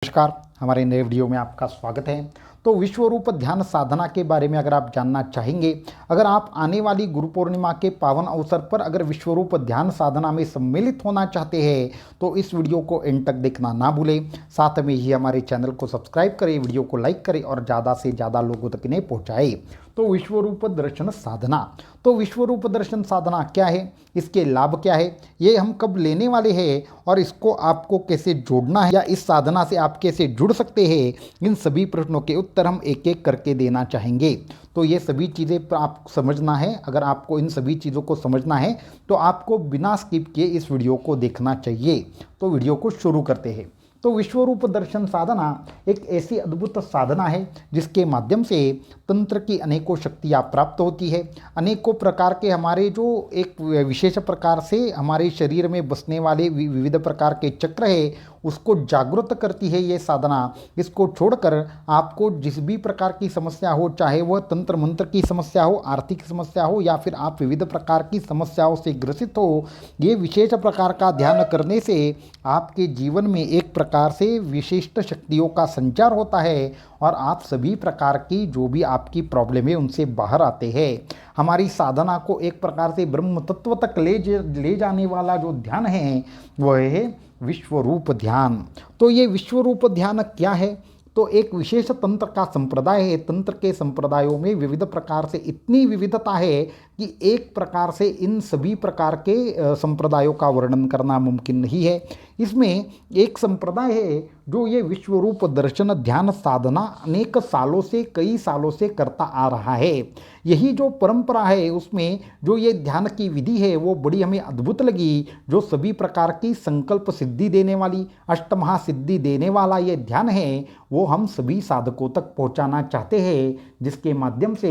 नमस्कार, हमारे नए वीडियो में आपका स्वागत है। तो विश्व रूप ध्यान साधना के बारे में अगर आप जानना चाहेंगे, अगर आप आने वाली गुरु पूर्णिमा के पावन अवसर पर अगर विश्व रूप ध्यान साधना में सम्मिलित होना चाहते हैं तो इस वीडियो को एंड तक देखना ना भूलें। साथ में ही हमारे चैनल को सब्सक्राइब करें, वीडियो को लाइक करें और ज़्यादा से ज़्यादा लोगों तक इन्हें पहुँचाएँ। तो विश्व रूप दर्शन साधना, तो विश्व रूप दर्शन साधना क्या है, इसके लाभ क्या है, ये हम कब लेने वाले हैं और इसको आपको कैसे जोड़ना है या इस साधना से आप कैसे जुड़ सकते हैं, इन सभी प्रश्नों के उत्तर हम एक एक करके देना चाहेंगे। तो ये सभी चीज़ें आप समझना है। अगर आपको इन सभी चीज़ों को समझना है तो आपको बिना स्किप किए इस वीडियो को देखना चाहिए। तो वीडियो को शुरू करते हैं। तो विश्व रूप दर्शन साधना एक ऐसी अद्भुत साधना है जिसके माध्यम से तंत्र की अनेकों शक्तियाँ प्राप्त होती है। अनेकों प्रकार के हमारे जो एक विशेष प्रकार से हमारे शरीर में बसने वाले विविध प्रकार के चक्र है उसको जागृत करती है ये साधना। इसको छोड़कर आपको जिस भी प्रकार की समस्या हो, चाहे वह तंत्र मंत्र की समस्या हो, आर्थिक समस्या हो या फिर आप विविध प्रकार की समस्याओं से ग्रसित हो, ये विशेष प्रकार का ध्यान करने से आपके जीवन में एक प्रकार से विशिष्ट शक्तियों का संचार होता है और आप सभी प्रकार की जो भी आपकी प्रॉब्लम है उनसे बाहर आते हैं। हमारी साधना को एक प्रकार से ब्रह्म तत्व तक ले जाने वाला जो ध्यान है वह है विश्व रूप ध्यान। तो ये विश्व रूप ध्यान क्या है? तो एक विशेष तंत्र का संप्रदाय है। तंत्र के संप्रदायों में विविध प्रकार से इतनी विविधता है कि एक प्रकार से इन सभी प्रकार के संप्रदायों का वर्णन करना मुमकिन नहीं है। इसमें एक संप्रदाय है जो ये विश्व रूप दर्शन ध्यान साधना अनेक सालों से, कई सालों से करता आ रहा है। यही जो परंपरा है उसमें जो ये ध्यान की विधि है वो बड़ी हमें अद्भुत लगी। जो सभी प्रकार की संकल्प सिद्धि देने वाली, अष्टमहासिद्धि देने वाला ये ध्यान है वो हम सभी साधकों तक पहुंचाना चाहते हैं, जिसके माध्यम से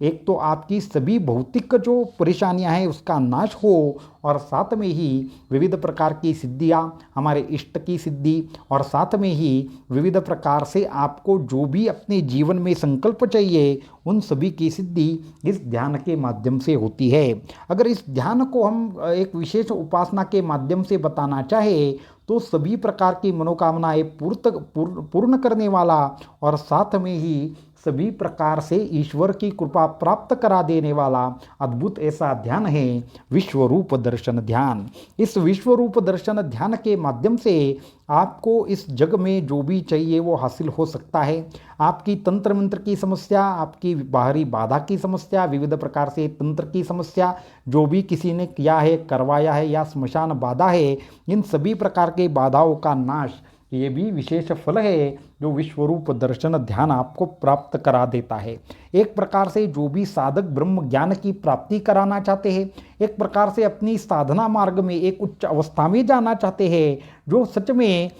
एक तो आपकी सभी भौतिक जो परेशानियां हैं उसका नाश हो और साथ में ही विविध प्रकार की सिद्धियां, हमारे इष्ट की सिद्धि और साथ में ही विविध प्रकार से आपको जो भी अपने जीवन में संकल्प चाहिए उन सभी की सिद्धि इस ध्यान के माध्यम से होती है। अगर इस ध्यान को हम एक विशेष उपासना के माध्यम से बताना चाहे तो सभी प्रकार की मनोकामनाएं पूर्ण करने वाला और साथ में ही सभी प्रकार से ईश्वर की कृपा प्राप्त करा देने वाला अद्भुत ऐसा ध्यान है विश्व रूप दर्शन ध्यान। इस विश्व रूप दर्शन ध्यान के माध्यम से आपको इस जग में जो भी चाहिए वो हासिल हो सकता है। आपकी तंत्र मंत्र की समस्या, आपकी बाहरी बाधा की समस्या, विविध प्रकार से तंत्र की समस्या जो भी किसी ने किया है, करवाया है या स्मशान बाधा है, इन सभी प्रकार के बाधाओं का नाश ये भी विशेष फल है जो विश्वरूप दर्शन ध्यान आपको प्राप्त करा देता है। एक प्रकार से जो भी साधक ब्रह्म ज्ञान की प्राप्ति कराना चाहते हैं, एक प्रकार से अपनी साधना मार्ग में एक उच्च अवस्था में जाना चाहते हैं, जो सच में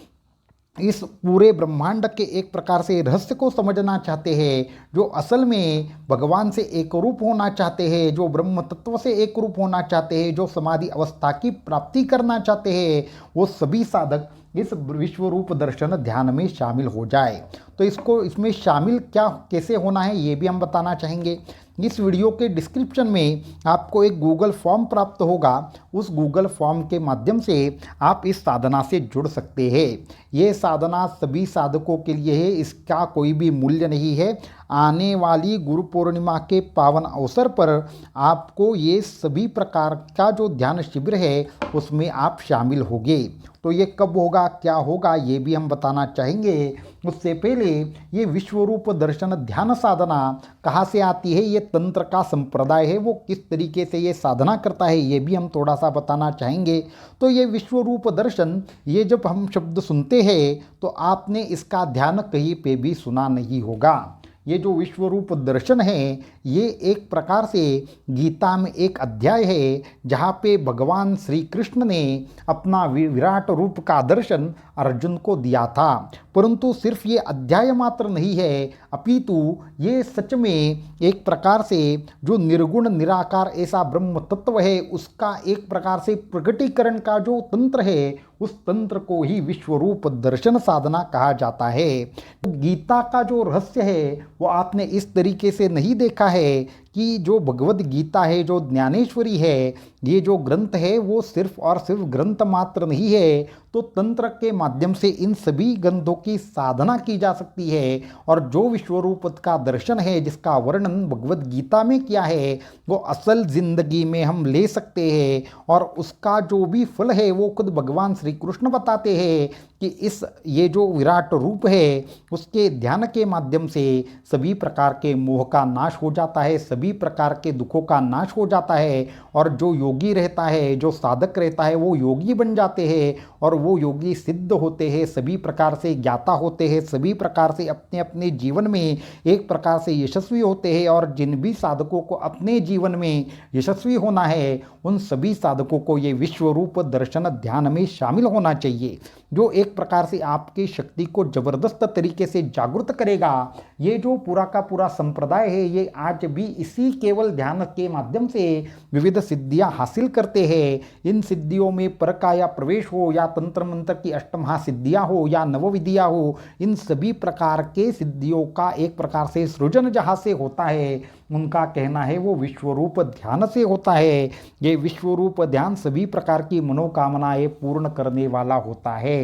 इस पूरे ब्रह्मांड के एक प्रकार से रहस्य को समझना चाहते हैं, जो असल में भगवान से एक रूप होना चाहते हैं, जो ब्रह्म तत्व से एक रूप होना चाहते हैं, जो समाधि अवस्था की प्राप्ति करना चाहते हैं, वो सभी साधक इस विश्व रूप दर्शन ध्यान में शामिल हो जाए। तो इसमें शामिल क्या कैसे होना है ये भी हम बताना चाहेंगे। इस वीडियो के डिस्क्रिप्शन में आपको एक गूगल फॉर्म प्राप्त होगा। उस गूगल फॉर्म के माध्यम से आप इस साधना से जुड़ सकते हैं। ये साधना सभी साधकों के लिए है, इसका कोई भी मूल्य नहीं है। आने वाली गुरु पूर्णिमा के पावन अवसर पर आपको ये सभी प्रकार का जो ध्यान शिविर है उसमें आप शामिल होंगे। तो ये कब होगा, क्या होगा, ये भी हम बताना चाहेंगे। उससे पहले ये विश्व रूप दर्शन ध्यान साधना कहाँ से आती है, ये तंत्र का संप्रदाय है, वो किस तरीके से ये साधना करता है ये भी हम थोड़ा सा बताना चाहेंगे। तो ये विश्व रूप दर्शन, ये जब हम शब्द सुनते हैं तो आपने इसका ध्यान कहीं पे भी सुना नहीं होगा। ये जो विश्व रूप दर्शन है ये एक प्रकार से गीता में एक अध्याय है जहाँ पे भगवान श्री कृष्ण ने अपना विराट रूप का दर्शन अर्जुन को दिया था। परंतु सिर्फ ये अध्याय मात्र नहीं है, अपितु ये सच में एक प्रकार से जो निर्गुण निराकार ऐसा ब्रह्म तत्व है उसका एक प्रकार से प्रकटीकरण का जो तंत्र है उस तंत्र को ही विश्व रूप दर्शन साधना कहा जाता है। गीता का जो रहस्य है वो आपने इस तरीके से नहीं देखा है कि जो भगवद गीता है, जो ज्ञानेश्वरी है, ये जो ग्रंथ है वो सिर्फ और सिर्फ ग्रंथ मात्र नहीं है। तो तंत्र के माध्यम से इन सभी ग्रंथों की साधना की जा सकती है और जो विश्वरूप का दर्शन है, जिसका वर्णन भगवद गीता में किया है, वो असल जिंदगी में हम ले सकते हैं। और उसका जो भी फल है वो खुद भगवान श्री कृष्ण बताते हैं कि ये जो विराट रूप है उसके ध्यान के माध्यम से सभी प्रकार के मोह का नाश हो जाता है, सभी प्रकार के दुखों का नाश हो जाता है। और जो योगी रहता है, जो साधक रहता है, वो योगी बन जाते हैं और वो योगी सिद्ध होते हैं, सभी प्रकार से ज्ञाता होते हैं, सभी प्रकार से अपने अपने जीवन में एक प्रकार से यशस्वी होते हैं। और जिन भी साधकों को अपने जीवन में यशस्वी होना है, उन सभी साधकों को ये विश्वरूप दर्शन ध्यान में शामिल होना चाहिए, जो एक प्रकार से आपकी शक्ति को जबरदस्त तरीके से जागृत करेगा। ये जो पूरा का पूरा संप्रदाय है, ये आज भी इसी केवल ध्यान के माध्यम से विविध सिद्धियां हासिल करते हैं। इन सिद्धियों में पर का या प्रवेश हो, या तंत्र मंत्र की अष्टमहासिद्धियां हो, या नवविद्या हो, इन सभी प्रकार के सिद्धियों का एक प्रकार से सृजन जहाँ से होता है, उनका कहना है वो विश्वरूप ध्यान से होता है। ये विश्वरूप ध्यान सभी प्रकार की मनोकामनाएं पूर्ण करने वाला होता है।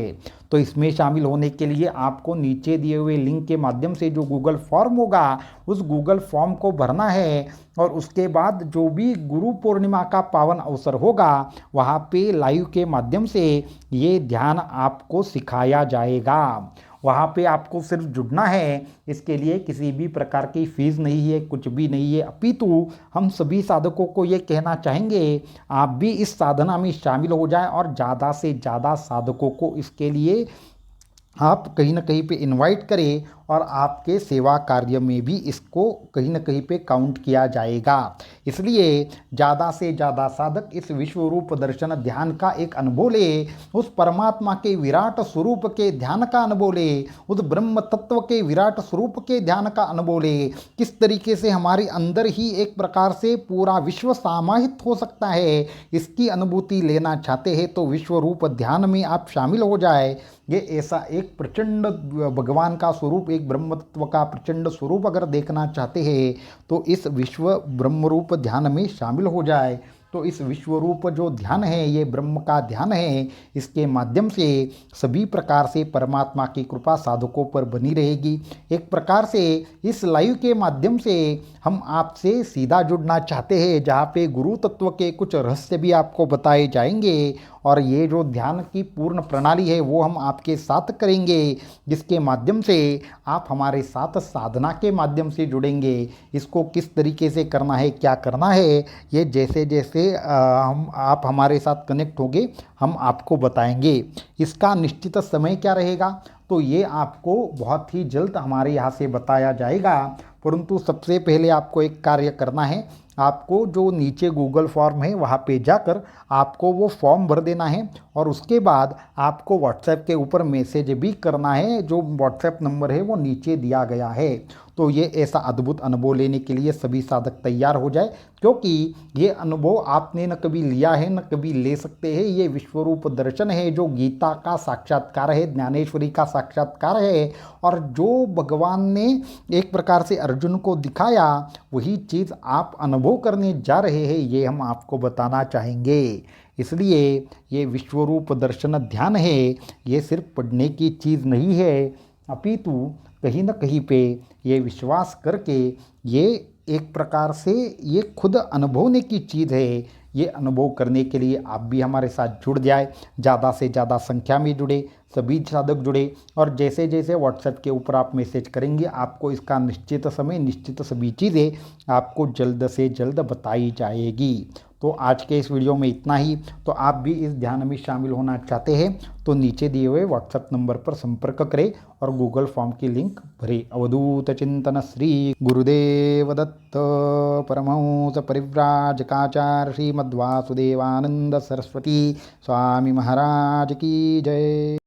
तो इसमें शामिल होने के लिए आपको नीचे दिए हुए लिंक के माध्यम से जो गूगल फॉर्म होगा, उस गूगल फॉर्म को भरना है। और उसके बाद जो भी गुरु पूर्णिमा का पावन अवसर होगा, वहाँ पे लाइव के माध्यम से ये ध्यान आपको सिखाया जाएगा। वहाँ पे आपको सिर्फ जुड़ना है, इसके लिए किसी भी प्रकार की फीस नहीं है, कुछ भी नहीं है। अपितु हम सभी साधकों को ये कहना चाहेंगे, आप भी इस साधना में शामिल हो जाएं और ज़्यादा से ज़्यादा साधकों को इसके लिए आप कहीं ना कहीं पे इनवाइट करें और आपके सेवा कार्य में भी इसको कहीं ना कहीं पे काउंट किया जाएगा। इसलिए ज़्यादा से ज़्यादा साधक इस विश्वरूप दर्शन ध्यान का एक अनुभव ले, उस परमात्मा के विराट स्वरूप के ध्यान का अनुभव ले, उस ब्रह्म तत्व के विराट स्वरूप के ध्यान का अनुभव ले। किस तरीके से हमारे अंदर ही एक प्रकार से पूरा विश्व समाहित हो सकता है, इसकी अनुभूति लेना चाहते हैं तो विश्वरूप ध्यान में आप शामिल हो जाए। ये ऐसा एक प्रचंड भगवान का स्वरूप, एक ब्रह्म तत्व का प्रचंड स्वरूप अगर देखना चाहते हैं तो इस विश्व ब्रह्मरूप ध्यान में शामिल हो जाए। तो इस विश्वरूप जो ध्यान है, ये ब्रह्म का ध्यान है, इसके माध्यम से सभी प्रकार से परमात्मा की कृपा साधकों पर बनी रहेगी। एक प्रकार से इस लाइव के माध्यम से हम आपसे सीधा जुड़ना चाहते हैं, जहाँ पे गुरु तत्व के कुछ रहस्य भी आपको बताए जाएंगे और ये जो ध्यान की पूर्ण प्रणाली है वो हम आपके साथ करेंगे, जिसके माध्यम से आप हमारे साथ साधना के माध्यम से जुड़ेंगे। इसको किस तरीके से करना है, क्या करना है, ये जैसे जैसे आप हमारे साथ कनेक्ट होंगे हम आपको बताएंगे। इसका निश्चित समय क्या रहेगा तो ये आपको बहुत ही जल्द हमारे यहाँ से बताया जाएगा। परंतु सबसे पहले आपको एक कार्य करना है, आपको जो नीचे गूगल फॉर्म है वहाँ पे जाकर आपको वो फॉर्म भर देना है और उसके बाद आपको व्हाट्सएप के ऊपर मैसेज भी करना है। जो व्हाट्सएप नंबर है वो नीचे दिया गया है। तो ये ऐसा अद्भुत अनुभव लेने के लिए सभी साधक तैयार हो जाए, क्योंकि ये अनुभव आपने न कभी लिया है न कभी ले सकते हैं। ये विश्वरूप दर्शन है जो गीता का साक्षात्कार है, ज्ञानेश्वरी का साक्षात्कार है, और जो भगवान ने एक प्रकार से अर्जुन को दिखाया वही चीज़ आप अनुभव करने जा रहे हैं, ये हम आपको बताना चाहेंगे। इसलिए ये विश्वरूप दर्शन ध्यान है, ये सिर्फ पढ़ने की चीज़ नहीं है, अपितु कहीं न कहीं पे ये विश्वास करके ये एक प्रकार से ये खुद अनुभवने की चीज़ है। ये अनुभव करने के लिए आप भी हमारे साथ जुड़ जाए, ज़्यादा से ज़्यादा संख्या में जुड़े, सभी साधक जुड़े। और जैसे जैसे व्हाट्सएप के ऊपर आप मैसेज करेंगे आपको इसका निश्चित समय, निश्चित सभी चीज़ें आपको जल्द से जल्द बताई जाएगी। तो आज के इस वीडियो में इतना ही। तो आप भी इस ध्यान में शामिल होना चाहते हैं तो नीचे दिए हुए व्हाट्सएप नंबर पर संपर्क करें और गूगल फॉर्म की लिंक भरें। अवधूत चिंतन श्री गुरुदेव दत्त परमहंस परिव्राजकाचार्य श्रीमद्वासुदेवानंद सरस्वती स्वामी महाराज की जय।